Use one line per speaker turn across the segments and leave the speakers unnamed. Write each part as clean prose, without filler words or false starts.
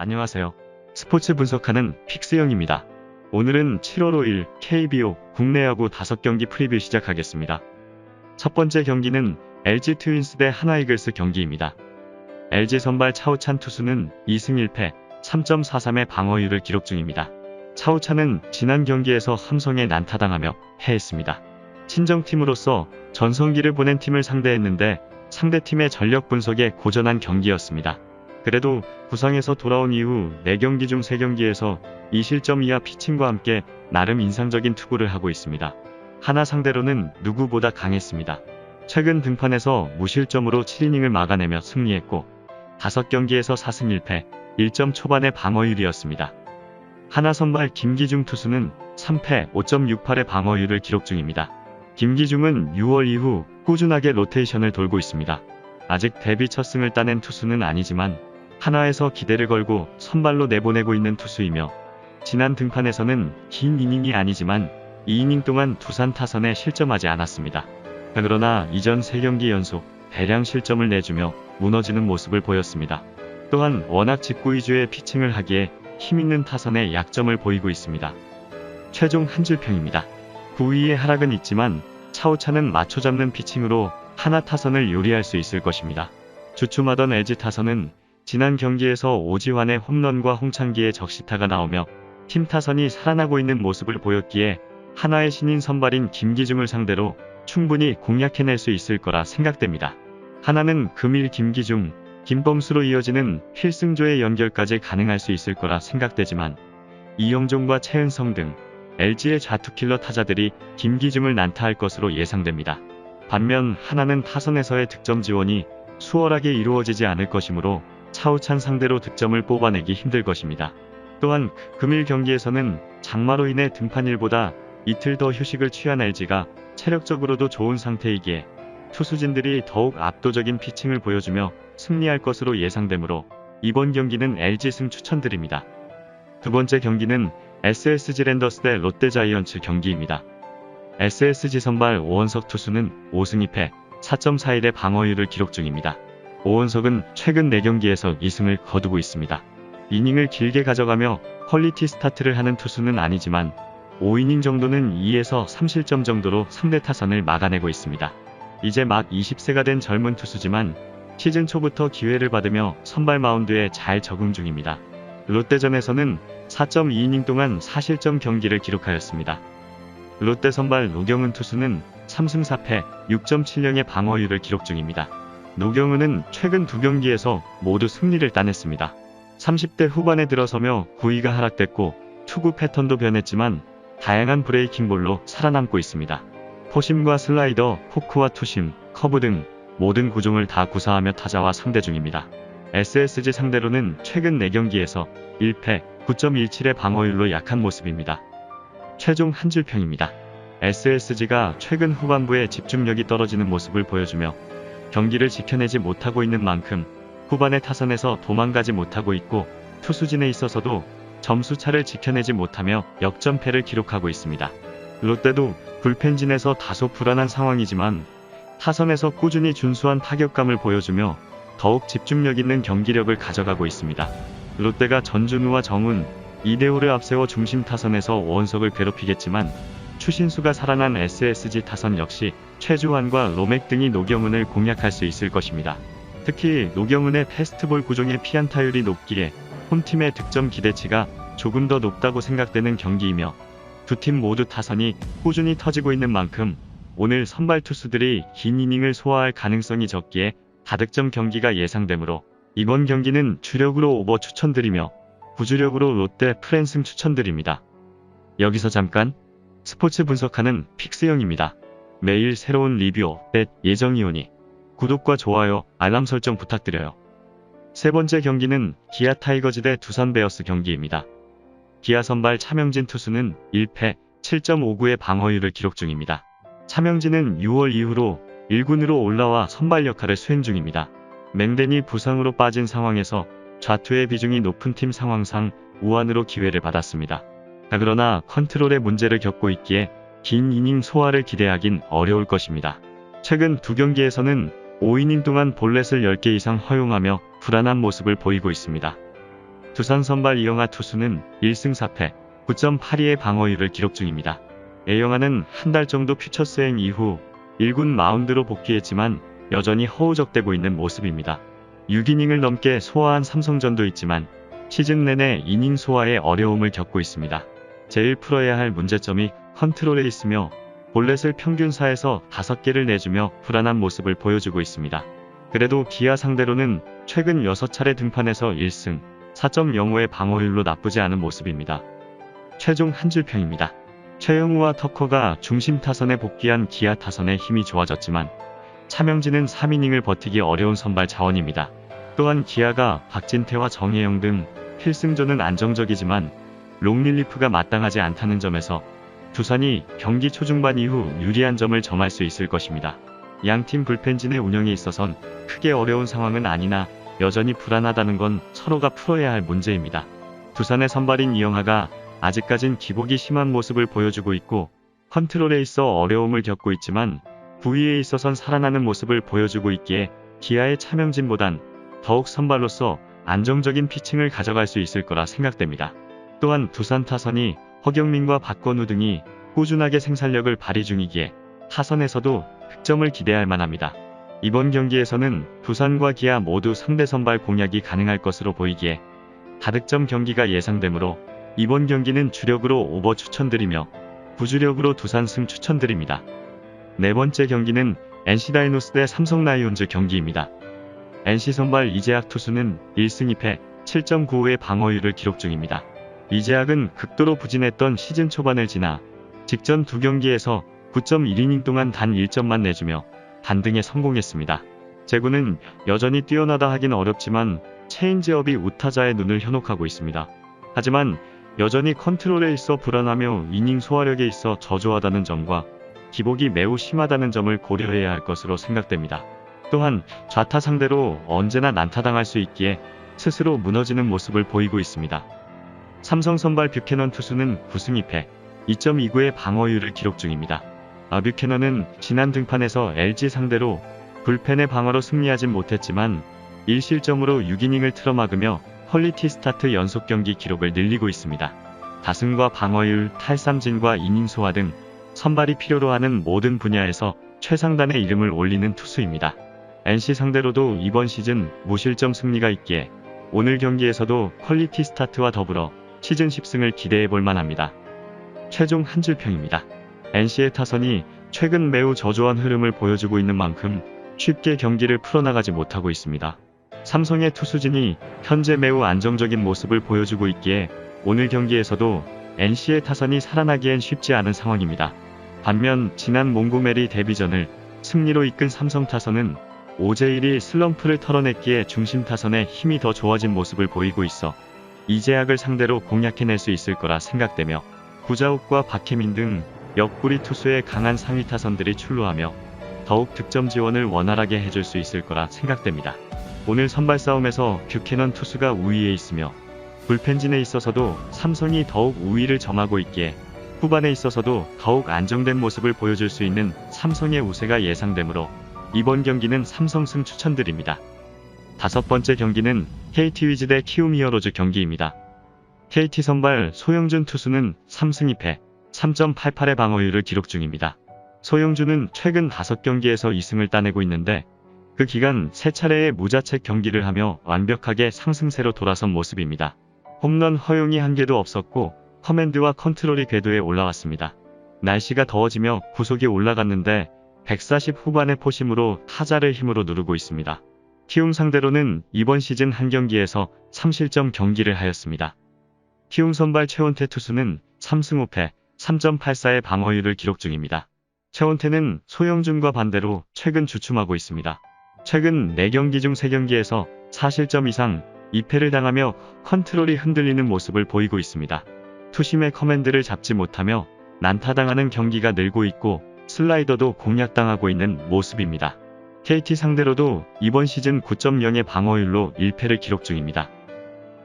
안녕하세요. 스포츠 분석하는 픽스영입니다. 오늘은 7월 5일 KBO 국내 야구 5경기 프리뷰 시작하겠습니다. 첫 번째 경기는 LG 트윈스 대 하나이글스 경기입니다. LG 선발 차우찬 투수는 2승 1패 3.43의 방어율을 기록 중입니다. 차우찬은 지난 경기에서 삼성에 난타당하며 패했습니다. 친정팀으로서 전성기를 보낸 팀을 상대했는데 상대팀의 전력 분석에 고전한 경기였습니다. 그래도 부상에서 돌아온 이후 4경기 중 3경기에서 2실점 이하 피칭과 함께 나름 인상적인 투구를 하고 있습니다. 하나 상대로는 누구보다 강했습니다. 최근 등판에서 무실점으로 7이닝을 막아내며 승리했고 5경기에서 4승 1패 1점 초반의 방어율이었습니다. 하나 선발 김기중 투수는 3패 5.68의 방어율을 기록 중입니다. 김기중은 6월 이후 꾸준하게 로테이션을 돌고 있습니다. 아직 데뷔 첫 승을 따낸 투수는 아니지만 하나에서 기대를 걸고 선발로 내보내고 있는 투수이며 지난 등판에서는 긴 이닝이 아니지만 2이닝 동안 두산 타선에 실점하지 않았습니다. 그러나 이전 3경기 연속 대량 실점을 내주며 무너지는 모습을 보였습니다. 또한 워낙 직구 위주의 피칭을 하기에 힘있는 타선에 약점을 보이고 있습니다. 최종 한 줄평입니다. 9위의 하락은 있지만 차우찬은 맞춰 잡는 피칭으로 하나 타선을 요리할 수 있을 것입니다. 주춤하던 LG 타선은 지난 경기에서 오지환의 홈런과 홍창기의 적시타가 나오며 팀 타선이 살아나고 있는 모습을 보였기에 하나의 신인 선발인 김기중을 상대로 충분히 공략해낼 수 있을 거라 생각됩니다. 하나는 금일 김기중, 김범수로 이어지는 필승조의 연결까지 가능할 수 있을 거라 생각되지만 이영종과 최은성 등 LG의 좌투킬러 타자들이 김기중을 난타할 것으로 예상됩니다. 반면 하나는 타선에서의 득점 지원이 수월하게 이루어지지 않을 것이므로 차우찬 상대로 득점을 뽑아내기 힘들 것입니다. 또한 금일 경기에서는 장마로 인해 등판일보다 이틀 더 휴식을 취한 LG가 체력적으로도 좋은 상태이기에 투수진들이 더욱 압도적인 피칭을 보여주며 승리할 것으로 예상되므로 이번 경기는 LG승 추천드립니다. 두 번째 경기는 SSG 랜더스 대 롯데 자이언츠 경기입니다. SSG 선발 오원석 투수는 5승 2패 4.41의 방어율을 기록 중입니다. 오원석은 최근 4경기에서 2승을 거두고 있습니다. 이닝을 길게 가져가며 퀄리티 스타트를 하는 투수는 아니지만 5이닝 정도는 2에서 3실점 정도로 상대 타선을 막아내고 있습니다. 이제 막 20세가 된 젊은 투수지만 시즌 초부터 기회를 받으며 선발 마운드에 잘 적응 중입니다. 롯데전에서는 4.2이닝 동안 4실점 경기를 기록하였습니다. 롯데 선발 노경은 투수는 3승 4패 6.70의 방어율을 기록 중입니다. 노경은은 최근 2경기에서 모두 승리를 따냈습니다. 30대 후반에 들어서며 구위가 하락됐고 투구 패턴도 변했지만 다양한 브레이킹볼로 살아남고 있습니다. 포심과 슬라이더, 포크와 투심, 커브 등 모든 구종을 다 구사하며 타자와 상대 중입니다. SSG 상대로는 최근 4경기에서 1패 9.17의 방어율로 약한 모습입니다. 최종 한 줄평입니다. SSG가 최근 후반부에 집중력이 떨어지는 모습을 보여주며 경기를 지켜내지 못하고 있는 만큼 후반의 타선에서 도망가지 못하고 있고 투수진에 있어서도 점수차를 지켜내지 못하며 역전패를 기록하고 있습니다. 롯데도 불펜진에서 다소 불안한 상황이지만 타선에서 꾸준히 준수한 타격감을 보여주며 더욱 집중력 있는 경기력을 가져가고 있습니다. 롯데가 전준우와 정훈, 이대호를 앞세워 중심 타선에서 오원석을 괴롭히겠지만 추신수가 살아난 SSG 타선 역시 최주환과 로맥 등이 노경은을 공략할 수 있을 것입니다. 특히 노경은의 패스트볼 구종의 피안타율이 높기에 홈팀의 득점 기대치가 조금 더 높다고 생각되는 경기이며 두 팀 모두 타선이 꾸준히 터지고 있는 만큼 오늘 선발 투수들이 긴 이닝을 소화할 가능성이 적기에 다득점 경기가 예상되므로 이번 경기는 주력으로 오버 추천드리며 부주력으로 롯데 프랜승 추천드립니다. 여기서 잠깐 스포츠 분석하는 픽스영입니다. 매일 새로운 리뷰 뱃 예정이 오니 구독과 좋아요, 알람 설정 부탁드려요. 세 번째 경기는 기아 타이거즈 대 두산 베어스 경기입니다. 기아 선발 차명진 투수는 1패 7.59의 방어율을 기록 중입니다. 차명진은 6월 이후로 1군으로 올라와 선발 역할을 수행 중입니다. 맹댄이 부상으로 빠진 상황에서 좌투의 비중이 높은 팀 상황상 우완으로 기회를 받았습니다. 그러나 컨트롤에 문제를 겪고 있기에 긴 이닝 소화를 기대하긴 어려울 것입니다. 최근 2경기에서는 5이닝 동안 볼넷을 10개 이상 허용하며 불안한 모습을 보이고 있습니다. 두산 선발 이영하 투수는 1승 4패, 9.82의 방어율을 기록 중입니다. 이영하는 한 달 정도 퓨처 스행 이후 1군 마운드로 복귀했지만 여전히 허우적대고 있는 모습입니다. 6이닝을 넘게 소화한 삼성전도 있지만 시즌 내내 이닝 소화에 어려움을 겪고 있습니다. 제일 풀어야 할 문제점이 컨트롤에 있으며 볼넷을 평균 4에서 5개를 내주며 불안한 모습을 보여주고 있습니다. 그래도 기아 상대로는 최근 6차례 등판에서 1승 4.05의 방어율로 나쁘지 않은 모습입니다. 최종 한 줄 평입니다. 최영우와 터커가 중심 타선에 복귀한 기아 타선의 힘이 좋아졌지만 차명진은 3이닝을 버티기 어려운 선발 자원입니다. 또한 기아가 박진태와 정혜영 등 필승조는 안정적이지만 롱릴리프가 마땅하지 않다는 점에서 두산이 경기 초중반 이후 유리한 점을 점할 수 있을 것입니다. 양팀 불펜진의 운영에 있어선 크게 어려운 상황은 아니나 여전히 불안하다는 건 서로가 풀어야 할 문제입니다. 두산의 선발인 이영하가 아직까진 기복이 심한 모습을 보여주고 있고 컨트롤에 있어 어려움을 겪고 있지만 부위에 있어선 살아나는 모습을 보여주고 있기에 기아의 차명진보단 더욱 선발로서 안정적인 피칭을 가져갈 수 있을 거라 생각됩니다. 또한 두산 타선이 허경민과 박건우 등이 꾸준하게 생산력을 발휘 중이기에 타선에서도 득점을 기대할 만합니다. 이번 경기에서는 두산과 기아 모두 상대 선발 공략이 가능할 것으로 보이기에 다득점 경기가 예상되므로 이번 경기는 주력으로 오버 추천드리며 부주력으로 두산 승 추천드립니다. 네 번째 경기는 NC 다이노스 대 삼성 라이온즈 경기입니다. NC 선발 이재학 투수는 1승 2패 7.95의 방어율을 기록 중입니다. 이재학은 극도로 부진했던 시즌 초반을 지나 직전 두 경기에서 9.1이닝 동안 단 1점만 내주며 반등에 성공했습니다. 제구는 여전히 뛰어나다 하긴 어렵지만 체인지업이 우타자의 눈을 현혹하고 있습니다. 하지만 여전히 컨트롤에 있어 불안하며 이닝 소화력에 있어 저조하다는 점과 기복이 매우 심하다는 점을 고려해야 할 것으로 생각됩니다. 또한 좌타 상대로 언제나 난타당할 수 있기에 스스로 무너지는 모습을 보이고 있습니다. 삼성 선발 뷰캐넌 투수는 9승 2패 2.29의 방어율을 기록 중입니다. 뷰캐넌은 지난 등판에서 LG 상대로 불펜의 방어로 승리하진 못했지만 1실점으로 6이닝을 틀어막으며 퀄리티 스타트 연속 경기 기록을 늘리고 있습니다. 다승과 방어율, 탈삼진과 이닝 소화 등 선발이 필요로 하는 모든 분야에서 최상단의 이름을 올리는 투수입니다. NC 상대로도 이번 시즌 무실점 승리가 있기에 오늘 경기에서도 퀄리티 스타트와 더불어 시즌 10승을 기대해볼 만합니다. 최종 한 줄 평입니다. NC의 타선이 최근 매우 저조한 흐름을 보여주고 있는 만큼 쉽게 경기를 풀어나가지 못하고 있습니다. 삼성의 투수진이 현재 매우 안정적인 모습을 보여주고 있기에 오늘 경기에서도 NC의 타선이 살아나기엔 쉽지 않은 상황입니다. 반면 지난 몽고메리 데뷔전을 승리로 이끈 삼성 타선은 오제1이 슬럼프를 털어냈기에 중심 타선의 힘이 더 좋아진 모습을 보이고 있어 이재학을 상대로 공략해낼 수 있을 거라 생각되며 구자욱과 박혜민 등 옆구리 투수의 강한 상위 타선들이 출루하며 더욱 득점 지원을 원활하게 해줄 수 있을 거라 생각됩니다. 오늘 선발 싸움에서 뷰캐넌 투수가 우위에 있으며 불펜진에 있어서도 삼성이 더욱 우위를 점하고 있기에 후반에 있어서도 더욱 안정된 모습을 보여줄 수 있는 삼성의 우세가 예상되므로 이번 경기는 삼성승 추천드립니다. 다섯 번째 경기는 KT 위즈 대 키움 히어로즈 경기입니다. KT 선발 소영준 투수는 3승 2패 3.88의 방어율을 기록 중입니다. 소영준은 최근 5경기에서 2승을 따내고 있는데 그 기간 3차례의 무자책 경기를 하며 완벽하게 상승세로 돌아선 모습입니다. 홈런 허용이 한 개도 없었고 커맨드와 컨트롤이 궤도에 올라왔습니다. 날씨가 더워지며 구속이 올라갔는데 140 후반의 포심으로 타자를 힘으로 누르고 있습니다. 키움 상대로는 이번 시즌 한 경기에서 3실점 경기를 하였습니다. 키움 선발 최원태 투수는 3승 5패 3.84의 방어율을 기록 중입니다. 최원태는 소영준과 반대로 최근 주춤하고 있습니다. 최근 4경기 중 3경기에서 4실점 이상 2패를 당하며 컨트롤이 흔들리는 모습을 보이고 있습니다. 투심의 커맨드를 잡지 못하며 난타당하는 경기가 늘고 있고 슬라이더도 공략당하고 있는 모습입니다. KT 상대로도 이번 시즌 9.0의 방어율로 1패를 기록 중입니다.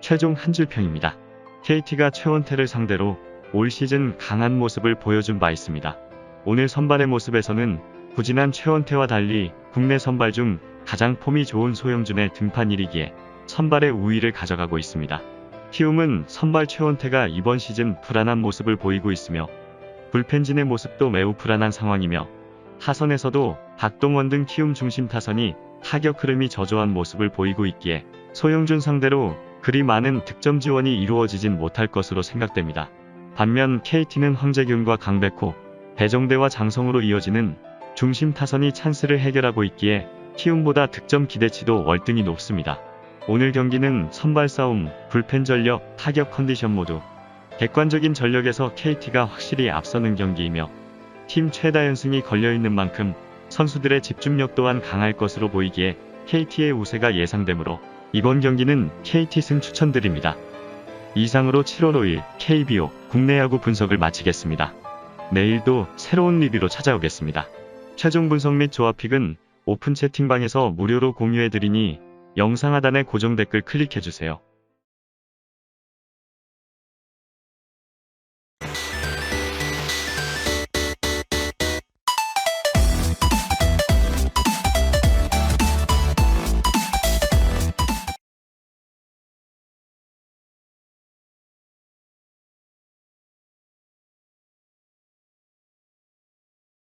최종 한 줄 평입니다. KT가 최원태를 상대로 올 시즌 강한 모습을 보여준 바 있습니다. 오늘 선발의 모습에서는 부진한 최원태와 달리 국내 선발 중 가장 폼이 좋은 소영준의 등판일이기에 선발의 우위를 가져가고 있습니다. 키움은 선발 최원태가 이번 시즌 불안한 모습을 보이고 있으며 불펜진의 모습도 매우 불안한 상황이며 타선에서도 박동원 등 키움 중심 타선이 타격 흐름이 저조한 모습을 보이고 있기에 소영준 상대로 그리 많은 득점 지원이 이루어지진 못할 것으로 생각됩니다. 반면 KT는 황재균과 강백호, 배정대와 장성우로 이어지는 중심 타선이 찬스를 해결하고 있기에 키움보다 득점 기대치도 월등히 높습니다. 오늘 경기는 선발 싸움, 불펜 전력, 타격 컨디션 모두 객관적인 전력에서 KT가 확실히 앞서는 경기이며 팀 최다 연승이 걸려있는 만큼 선수들의 집중력 또한 강할 것으로 보이기에 KT의 우세가 예상되므로 이번 경기는 KT 승 추천드립니다. 이상으로 7월 5일 KBO 국내 야구 분석을 마치겠습니다. 내일도 새로운 리뷰로 찾아오겠습니다. 최종 분석 및 조합픽은 오픈 채팅방에서 무료로 공유해드리니 영상 하단의 고정 댓글 클릭해주세요.